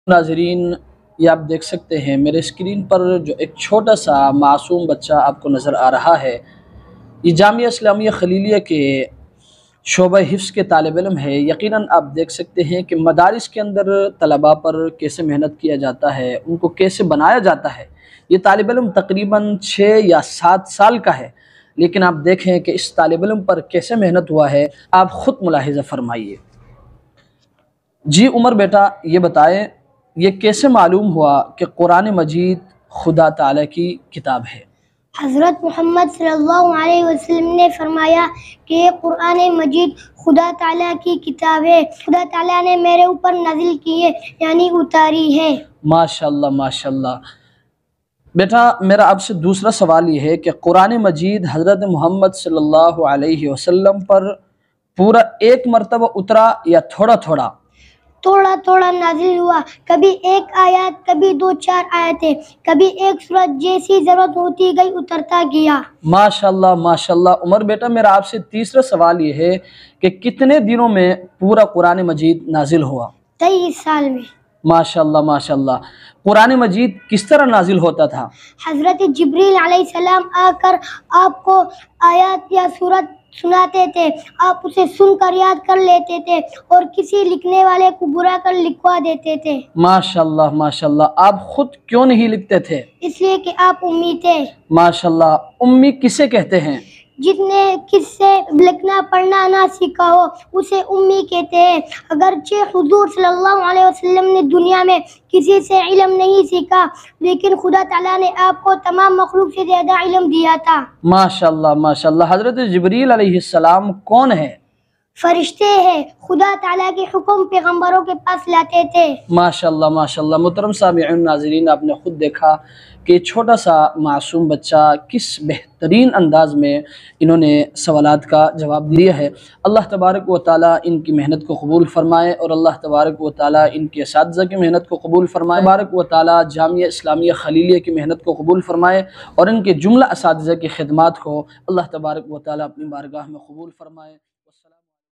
नाजरीन, ये आप देख सकते हैं मेरे स्क्रीन पर जो एक छोटा सा मासूम बच्चा आपको नज़र आ रहा है, ये जामिया इस्लामिया खलीलिया के शोबा हिफ्ज़ के तालिब इल्म है। यकीनन आप देख सकते हैं कि मदारिस के अंदर तलबा पर कैसे मेहनत किया जाता है, उनको कैसे बनाया जाता है। ये तालिब इल्म तकरीबन 6 या 7 साल का है, लेकिन आप देखें कि इस तालिब इल्म पर कैसे मेहनत हुआ है, आप ख़ुद मुलाहिज़ा फरमाइए। जी उमर बेटा, ये बताएं, ये कैसे मालूम हुआ कि कुरान मजीद खुदा ताला की किताब है? हज़रत मोहम्मद सल्लल्लाहु अलैहि वसल्लम ने फरमाया कि कुरान मजीद खुदा ताला की किताब है, खुदा ताला ने मेरे ऊपर नाज़िल की है, यानी उतारी है। माशाल्लाह माशाल्लाह। बेटा, मेरा आपसे दूसरा सवाल ये है कि कुरान मजीद हज़रत मोहम्मद सल्लल्लाहु अलैहि वसल्लम पर पूरा एक मरतबा उतरा या थोड़ा थोड़ा? थोड़ा थोड़ा नाजिल हुआ, कभी एक आयत, कभी 2-4 आयतें, कभी एक सूरत, जैसी ज़रूरत होती गई उतरता गया। माशाल्लाह माशाल्लाह। उमर बेटा, मेरा आपसे तीसरा सवाल ये है कि कितने दिनों में पूरा कुरान मजीद नाजिल हुआ? 23 साल में। माशाल्लाह माशाल्लाह। कुरान मजीद किस तरह नाजिल होता था? हज़रत जिब्रील अलैहिस्सलाम आकर आपको आयत या सूरत सुनाते थे, आप उसे सुनकर याद कर लेते थे और किसी लिखने वाले को बुरा कर लिखवा देते थे। माशाल्लाह माशाल्लाह। आप खुद क्यों नहीं लिखते थे? इसलिए कि आप उम्मी थे। माशाल्लाह। उम्मी किसे कहते हैं? जिसने किससे लिखना पढ़ना ना सीखा हो उसे उम्मी कहते हैं। अगरचे हुजूर सल्लल्लाहु अलैहि वसल्लम ने दुनिया में किसी से इल्म नहीं सीखा, लेकिन खुदा ताला ने आपको तमाम मखलूक से ज़्यादा इल्म दिया था। माशाल्लाह माशाल्लाह। हज़रत जिब्रील अलैहिस्सलाम कौन है? फरिश्ते हैं, खुदा ताला के हुक्म पैगम्बरों के पास लाते थे। माशाल्लाह माशाल्लाह। मोहतरम सामिईन नाज़रीन, आपने ख़ुद देखा कि छोटा सा मासूम बच्चा किस बेहतरीन अंदाज में इन्होंने सवालात का जवाब दिया है। अल्लाह तबारक व तआला इनकी मेहनत को कबूल फ़रमाए और अल्लाह तबारक व तआला इनके असातिज़ा की मेहनत को कबूल फ़रमाए। तबारक व तआला जामिया इस्लामिया खलीलिया की मेहनत को कबूल फ़रमाए और इनके जुमला असातिज़ा की खिदमात को अल्लाह तबारक व तआला अपनी बारगाह में कबूल फ़रमाए।